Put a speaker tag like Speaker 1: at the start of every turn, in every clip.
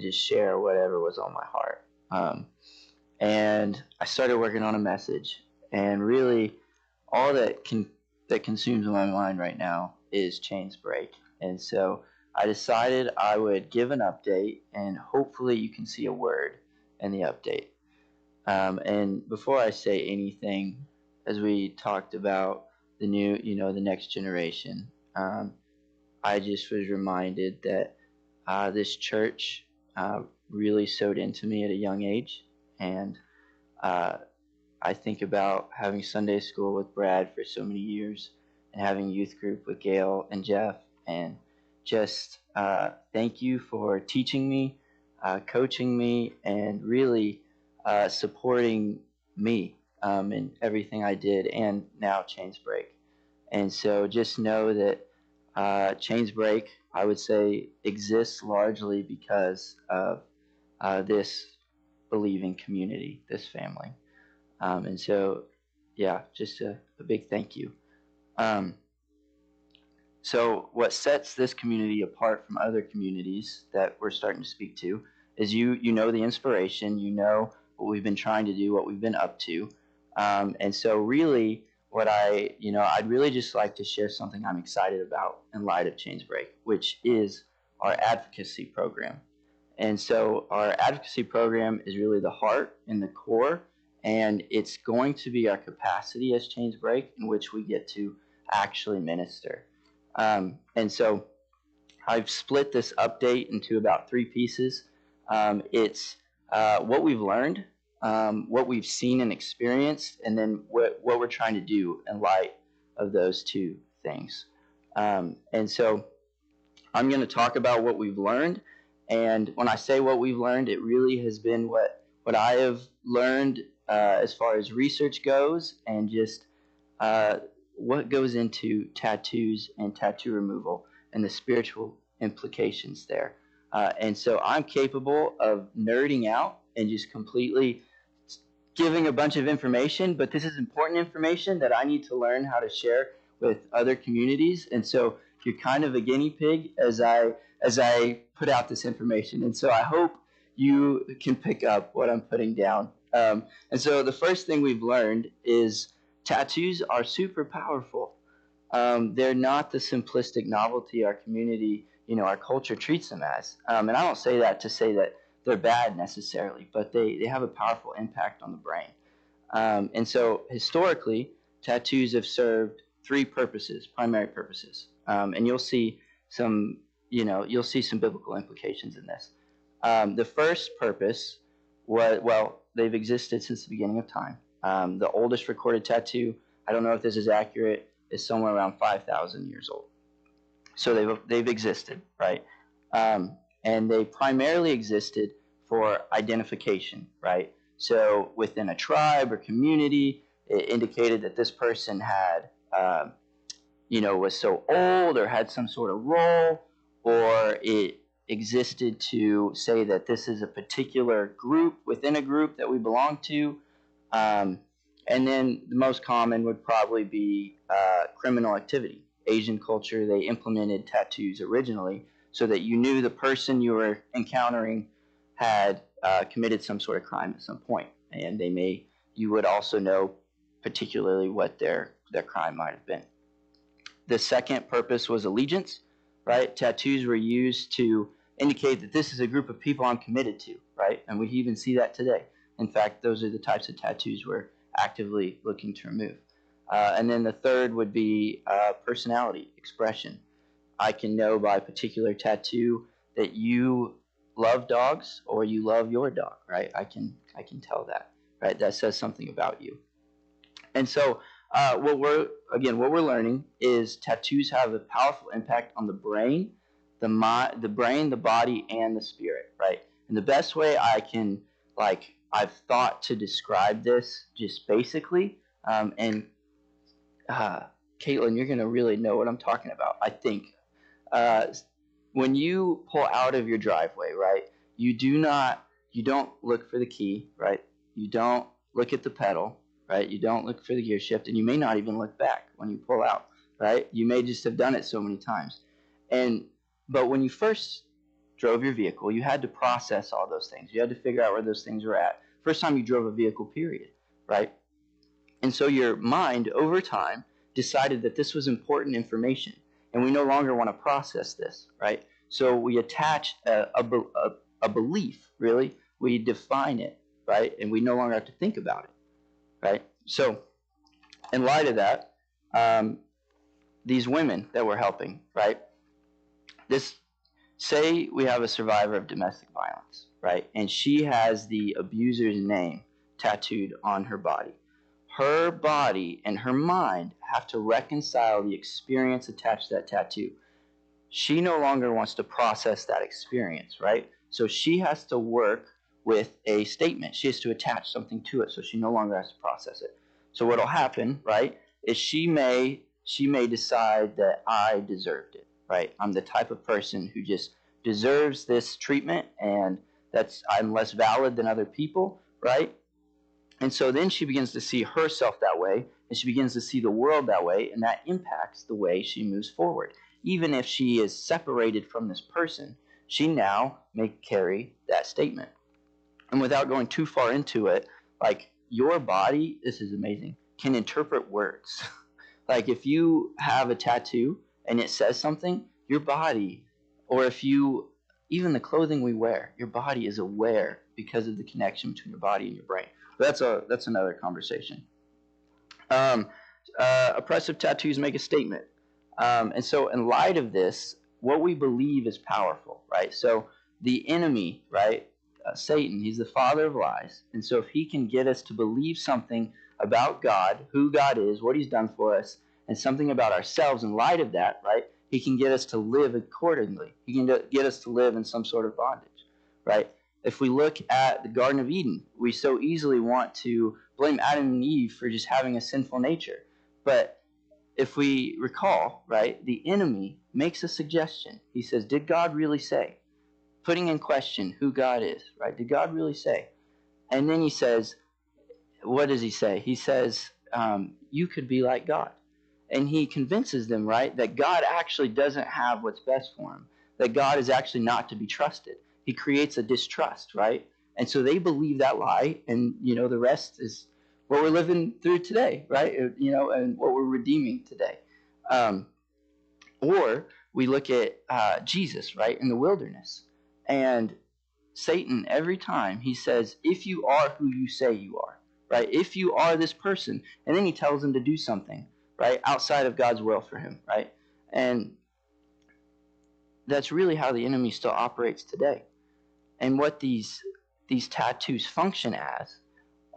Speaker 1: just share whatever was on my heart. And I started working on a message, and really, all that consumes my mind right now is chains break. And so I decided I would give an update, and hopefully you can see a word in the update. And before I say anything, as we talked about the new, the next generation, I just was reminded that this church really sewed into me at a young age. And uh, I think about having Sunday school with Brad for so many years and having youth group with Gail and Jeff. And just thank you for teaching me, coaching me, and really supporting me in everything I did, and now Chains Break. And so just know that Chains Break, I would say, exists largely because of this believing community, this family. And so, yeah, just a big thank you. So what sets this community apart from other communities that we're starting to speak to is you know the inspiration, you know what we've been trying to do, what we've been up to. And so really I'd really just like to share something I'm excited about in light of Chains Break, which is our advocacy program. And so our advocacy program is really the heart and the core, and it's going to be our capacity as Chains Break in which we get to actually minister. And so I've split this update into about 3 pieces. It's what we've learned, what we've seen and experienced, and then what we're trying to do in light of those 2 things. And so I'm going to talk about what we've learned. And when I say what we've learned, it really has been what I have learned as far as research goes, and just what goes into tattoos and tattoo removal and the spiritual implications there. And so I'm capable of nerding out and just completely giving a bunch of information, but this is important information that I need to learn how to share with other communities. And so you're kind of a guinea pig as I put out this information. And so I hope you can pick up what I'm putting down. And so the first thing we've learned is tattoos are super powerful. They're not the simplistic novelty our community, our culture treats them as. And I don't say that to say that they're bad necessarily, but they have a powerful impact on the brain. And so historically, tattoos have served 3 purposes, primary purposes. And you'll see some biblical implications in this. The first purpose was, they've existed since the beginning of time. The oldest recorded tattoo, I don't know if this is accurate, is somewhere around 5,000 years old. So they've existed, right? And they primarily existed for identification, right? So within a tribe or community, it indicated that this person had, was so old or had some sort of role, or it existed to say that this is a particular group within a group that we belong to. And then the most common would probably be criminal activity. Asian culture, they implemented tattoos originally so that you knew the person you were encountering had committed some sort of crime at some point. And you would also know particularly what their crime might have been. The second purpose was allegiance, right? Tattoos were used to indicate that this is a group of people I'm committed to, right? And we even see that today. In fact, those are the types of tattoos we're actively looking to remove. And then the third would be personality, expression. I can know by a particular tattoo that you love dogs or you love your dog, right? I can tell that, right? That says something about you. And so what we're learning is tattoos have a powerful impact on the brain, the body, and the spirit, right? And the best way I've thought to describe this just basically, and Caitlin, you're going to really know what I'm talking about, I think. When you pull out of your driveway, right, you don't look for the key, right? You don't look at the pedal, right? You don't look for the gear shift, and you may not even look back when you pull out, right? You may just have done it so many times. But when you first drove your vehicle, you had to process all those things. You had to figure out where those things were at. First time you drove a vehicle, period, right? And so your mind, over time, decided that this was important information, and we no longer want to process this, right? So we attach a belief, really. We define it, right? And we no longer have to think about it, right? So in light of that, these women that we're helping, right? Say we have a survivor of domestic violence, right? And she has the abuser's name tattooed on her body. Her body and her mind have to reconcile the experience attached to that tattoo. She no longer wants to process that experience, right? So she has to work with a statement. She has to attach something to it, so she no longer has to process it. So what'll happen, right, is she may decide that I deserved it, right? I'm the type of person who just deserves this treatment, and I'm less valid than other people, right? And so then she begins to see herself that way, and she begins to see the world that way, and that impacts the way she moves forward. Even if she is separated from this person, she now may carry that statement. And without going too far into it, like, your body, this is amazing, can interpret words. Like, if you have a tattoo and it says something, your body, or even the clothing we wear, your body is aware because of the connection between your body and your brain. That's another conversation. Oppressive tattoos make a statement. And so in light of this, what we believe is powerful, right? So the enemy, right, Satan, he's the father of lies. And so if he can get us to believe something about God, who God is, what he's done for us, and something about ourselves in light of that, right, he can get us to live accordingly. He can get us to live in some sort of bondage, right? If we look at the Garden of Eden, we so easily want to blame Adam and Eve for just having a sinful nature. But if we recall, right, the enemy makes a suggestion. He says, did God really say? Putting in question who God is, right? Did God really say? And then he says, what does he say? He says, you could be like God. And he convinces them, right, that God actually doesn't have what's best for him, that God is actually not to be trusted. He creates a distrust, right? And so they believe that lie, and, the rest is what we're living through today, right? And what we're redeeming today. Or we look at Jesus, right, in the wilderness. And Satan, every time, he says, if you are who you say you are, right? If you are this person, and then he tells him to do something, right, outside of God's will for him, right? And that's really how the enemy still operates today. And what these tattoos function as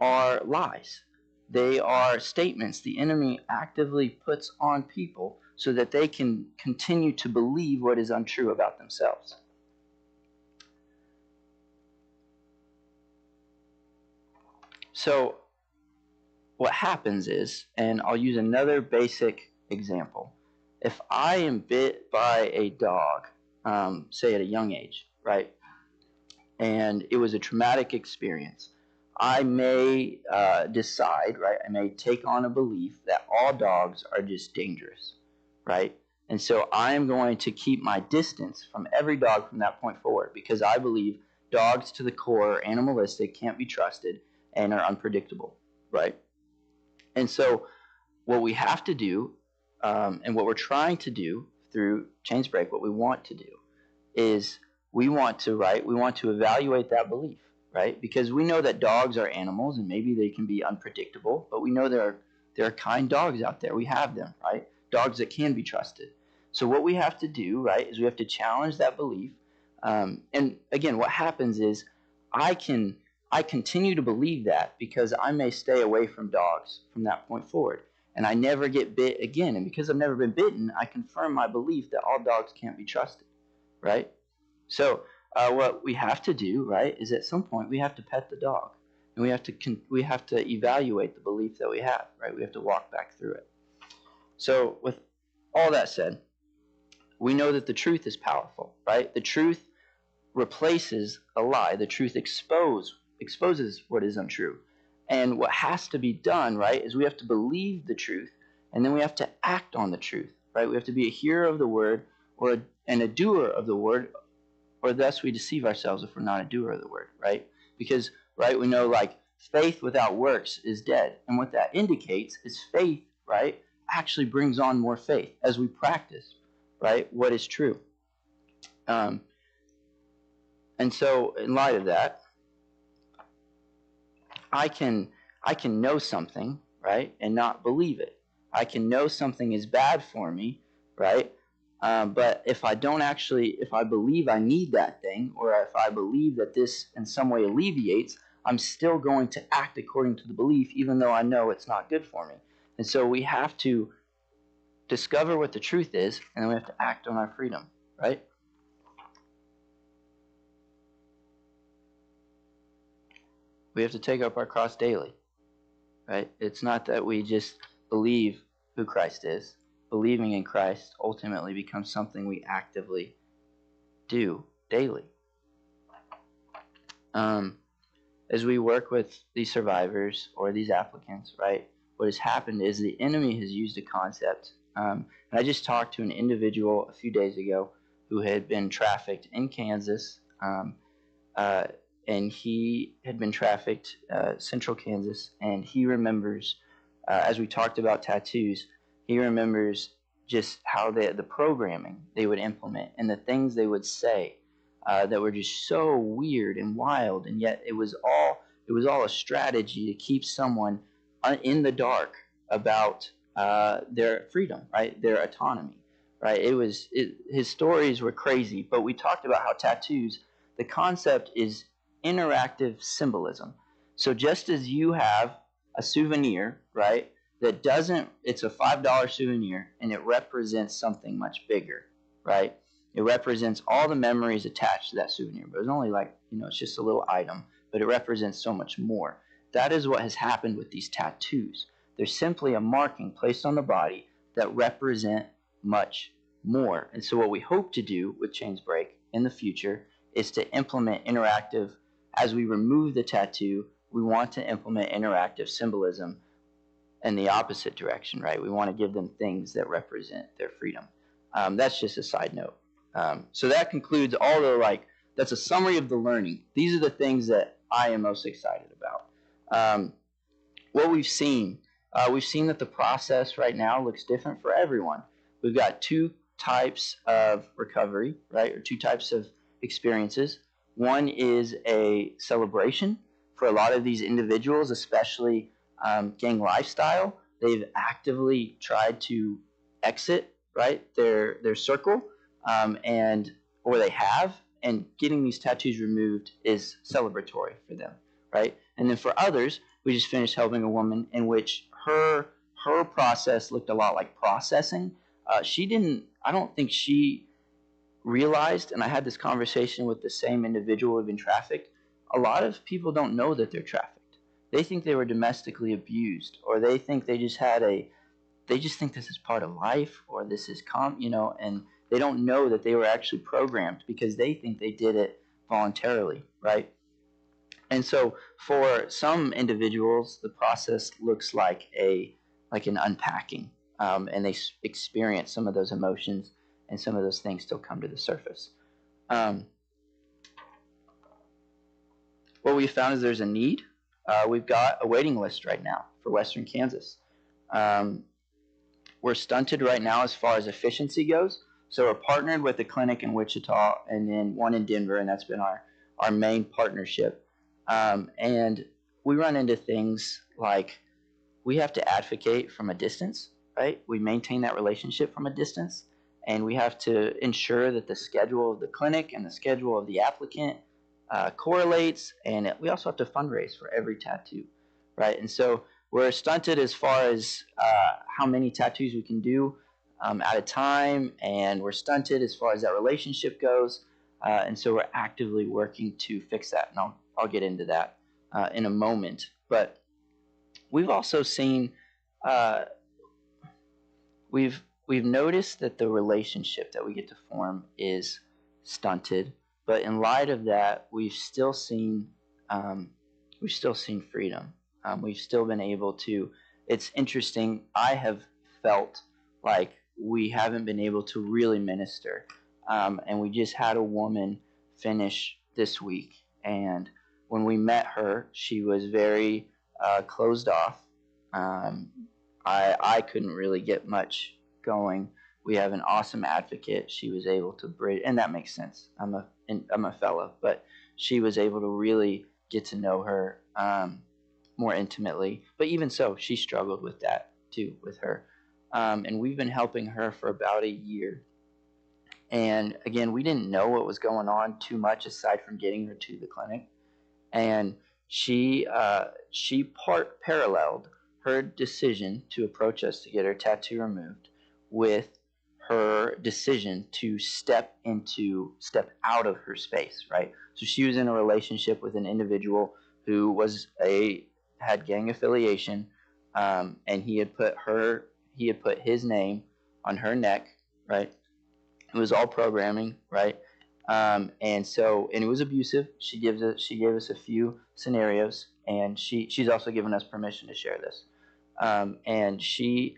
Speaker 1: are lies. They are statements the enemy actively puts on people so that they can continue to believe what is untrue about themselves. So what happens is, and I'll use another basic example. If I am bit by a dog, say at a young age, right, and it was a traumatic experience, I may decide, right, I may take on a belief that all dogs are just dangerous, right? And so I am going to keep my distance from every dog from that point forward, because I believe dogs to the core are animalistic, can't be trusted, and are unpredictable, right? And so what we have to do, and what we're trying to do through Chains Break, what we want to do is we want to evaluate that belief, right? Because we know that dogs are animals, and maybe they can be unpredictable, but we know there are kind dogs out there. We have them, right? Dogs that can be trusted. So what we have to do, right, is we have to challenge that belief. And again, what happens is I continue to believe that because I may stay away from dogs from that point forward, and I never get bit again. And because I've never been bitten, I confirm my belief that all dogs can't be trusted, right? So what we have to do, right, is at some point we have to pet the dog, and we have to evaluate the belief that we have, right? We have to walk back through it. So with all that said, we know that the truth is powerful, right? The truth replaces a lie. The truth exposes what is untrue. And what has to be done, right, is we have to believe the truth, and then we have to act on the truth, right? We have to be a hearer of the word and a doer of the word or thus we deceive ourselves if we're not a doer of the word, right? Because, right, we know like faith without works is dead. And what that indicates is faith, right, actually brings on more faith as we practice, right, what is true. And so in light of that, I can know something, right, and not believe it. I can know something is bad for me, right? But if I believe I need that thing, or if I believe that this in some way alleviates, I'm still going to act according to the belief, even though I know it's not good for me. And so we have to discover what the truth is, and then we have to act on our freedom, right? We have to take up our cross daily, right? It's not that we just believe who Christ is. Believing in Christ ultimately becomes something we actively do daily. As we work with these survivors or these applicants, right, what has happened is the enemy has used a concept. And I just talked to an individual a few days ago who had been trafficked in Kansas, and he had been trafficked central Kansas, and he remembers, as we talked about tattoos, he remembers just how the programming they would implement and the things they would say that were just so weird and wild, and yet it was all a strategy to keep someone in the dark about their freedom, right, their autonomy, right. His stories were crazy, but we talked about how tattoos, the concept is interactive symbolism. So just as you have a souvenir, right, that doesn't, it's a $5 souvenir and it represents something much bigger, right? It represents all the memories attached to that souvenir, but it's only like, it's just a little item, but it represents so much more. That is what has happened with these tattoos. They're simply a marking placed on the body that represent much more. And so what we hope to do with Chains Break in the future is to implement interactive, as we remove the tattoo, we want to implement interactive symbolism in the opposite direction, right? We want to give them things that represent their freedom. That's just a side note. So that concludes all the, that's a summary of the learning. These are the things that I am most excited about. What we've seen that the process right now looks different for everyone. We've got two types of recovery, right, or two types of experiences. One is a celebration for a lot of these individuals, especially gang lifestyle. They've actively tried to exit, right, their circle, or they have, and getting these tattoos removed is celebratory for them, right? And then for others, we just finished helping a woman in which her process looked a lot like processing. I don't think she realized, and I had this conversation with the same individual who had been trafficked, a lot of people don't know that they're trafficked. They think they were domestically abused, or they think they just think this is part of life, or this is and they don't know that they were actually programmed because they think they did it voluntarily, right? And so for some individuals, the process looks like an unpacking, and they experience some of those emotions, and some of those things still come to the surface. What we found is there's a need. We've got a waiting list right now for Western Kansas. We're stunted right now as far as efficiency goes. So we're partnered with a clinic in Wichita and then one in Denver, and that's been our main partnership. And we run into things like we have to advocate from a distance, right? We maintain that relationship from a distance, and we have to ensure that the schedule of the clinic and the schedule of the applicant correlates, and we also have to fundraise for every tattoo, right? And so we're stunted as far as how many tattoos we can do at a time, and we're stunted as far as that relationship goes, and so we're actively working to fix that, and I'll get into that in a moment. But we've also seen we've noticed that the relationship that we get to form is stunted, but in light of that, we've still seen freedom. We've still been able to. It's interesting. I have felt like we haven't been able to really minister, and we just had a woman finish this week. And when we met her, she was very closed off. Um, I couldn't really get much going. We have an awesome advocate. She was able to bridge, and that makes sense. I'm a fellow, but she was able to really get to know her more intimately. But even so, she struggled with that too with her. And we've been helping her for about a year. And again, we didn't know what was going on too much aside from getting her to the clinic. And she paralleled her decision to approach us to get her tattoo removed with her decision to step out of her space, right? So she was in a relationship with an individual who had gang affiliation, and he had put his name on her neck, right? It was all programming, right? And it was abusive. She gave us a few scenarios, and she's also given us permission to share this. And she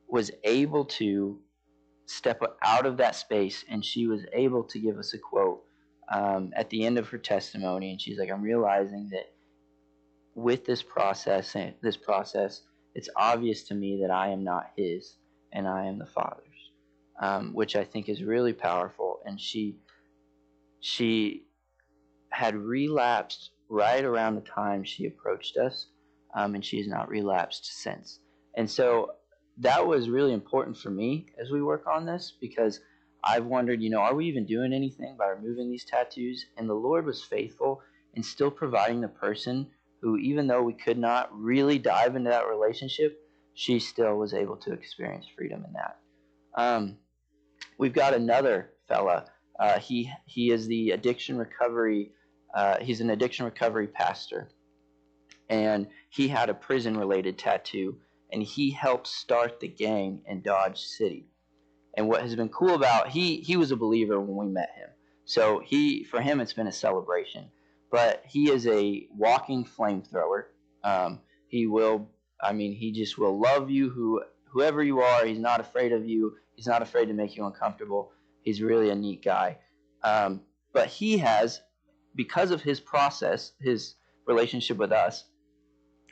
Speaker 1: was able to step out of that space, and she was able to give us a quote at the end of her testimony. And she's like, "I'm realizing that with this process, it's obvious to me that I am not his, and I am the Father's," which I think is really powerful. And she had relapsed right around the time she approached us, and she has not relapsed since. And so that was really important for me as we work on this, because I've wondered, are we even doing anything by removing these tattoos? And the Lord was faithful in still providing the person who, even though we could not really dive into that relationship, she still was able to experience freedom in that. We've got another fella. He is the addiction recovery. He's an addiction recovery pastor, and he had a prison-related tattoo, and he helped start the gang in Dodge City. And what has been cool about he was a believer when we met him, so for him it's been a celebration. But he is a walking flamethrower. He just will love you, whoever you are. He's not afraid of you. He's not afraid to make you uncomfortable. He's really a neat guy. But he has, because of his process, his relationship with us,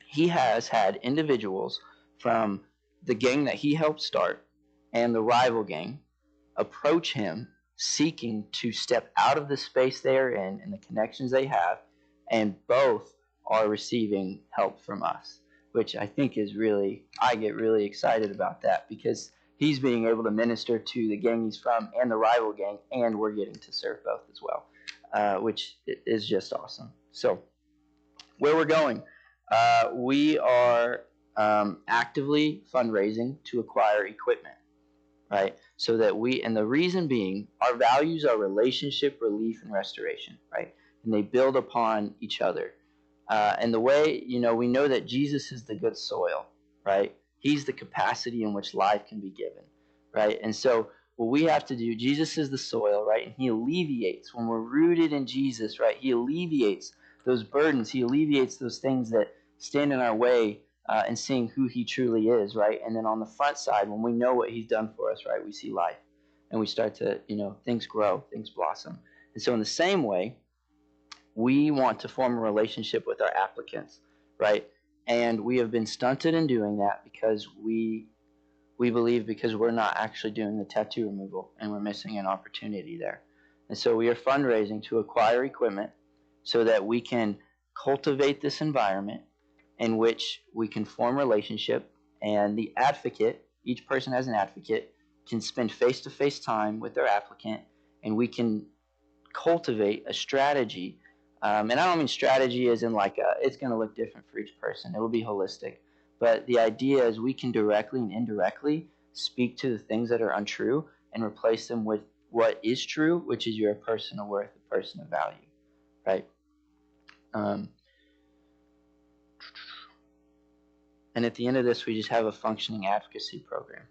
Speaker 1: he has had individuals from the gang that he helped start and the rival gang approach him seeking to step out of the space they are in and the connections they have, and both are receiving help from us, which I think I get really excited about that, because he's being able to minister to the gang he's from and the rival gang, and we're getting to serve both as well, which is just awesome. So where we're going, we are actively fundraising to acquire equipment, right? So that and the reason being, our values are relationship, relief, and restoration, right? And they build upon each other. And the way, we know that Jesus is the good soil, right? He's the capacity in which life can be given, right? And so what we have to do, Jesus is the soil, right? And he alleviates, when we're rooted in Jesus, right? He alleviates those burdens. He alleviates those things that stand in our way, and seeing who he truly is, right? And then on the front side, when we know what he's done for us, right, we see life, and we start to, things grow, things blossom. And so in the same way, we want to form a relationship with our applicants, right? And we have been stunted in doing that because we believe, because we're not actually doing the tattoo removal, and we're missing an opportunity there. And so we are fundraising to acquire equipment so that we can cultivate this environment in which we can form relationship, and the advocate, each person has an advocate, can spend face-to-face time with their applicant, and we can cultivate a strategy. And I don't mean strategy as in it's going to look different for each person. It will be holistic. But the idea is we can directly and indirectly speak to the things that are untrue and replace them with what is true, which is you're a person of worth, a person of value, right? And at the end of this, we just have a functioning advocacy program.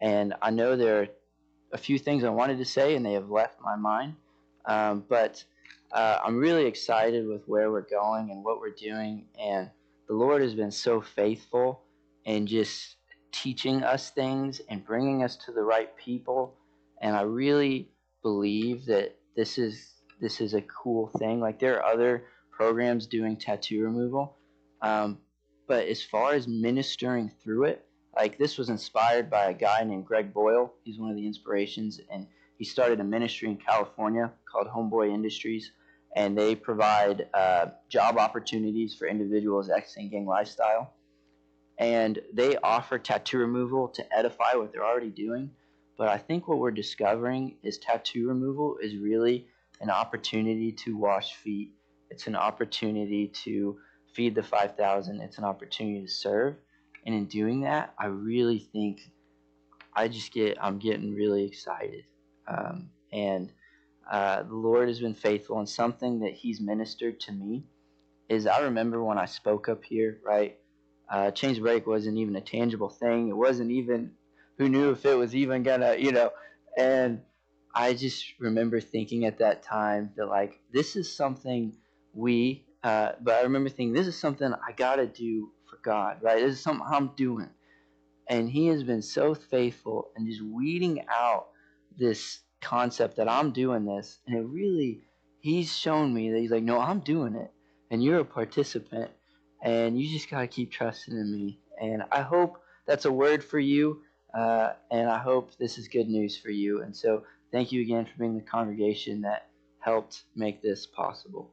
Speaker 1: And I know there are a few things I wanted to say, and they have left my mind. But I'm really excited with where we're going and what we're doing. And the Lord has been so faithful in just teaching us things and bringing us to the right people. And I really believe that this is this is a cool thing. Like there are other programs doing tattoo removal, um, but as far as ministering through it, like this was inspired by a guy named Greg Boyle. He's one of the inspirations, and he started a ministry in California called Homeboy Industries, and they provide job opportunities for individuals exiting gang lifestyle, and they offer tattoo removal to edify what they're already doing. But I think what we're discovering is tattoo removal is really an opportunity to wash feet. It's an opportunity to feed the 5,000. It's an opportunity to serve. And in doing that, I really think I'm getting really excited. And the Lord has been faithful, and something that He's ministered to me is I remember when I spoke up here, right? Change break wasn't even a tangible thing. It wasn't even, who knew if it was even gonna, and I just remember thinking at that time that like, this is something but I remember thinking, this is something I gotta do for God, right? This is something I'm doing. And He has been so faithful and just weeding out this concept that I'm doing this. And it really, He's shown me that He's like, no, I'm doing it. And you're a participant. And you just got to keep trusting in me. And I hope that's a word for you. And I hope this is good news for you. And so thank you again for being the congregation that helped make this possible.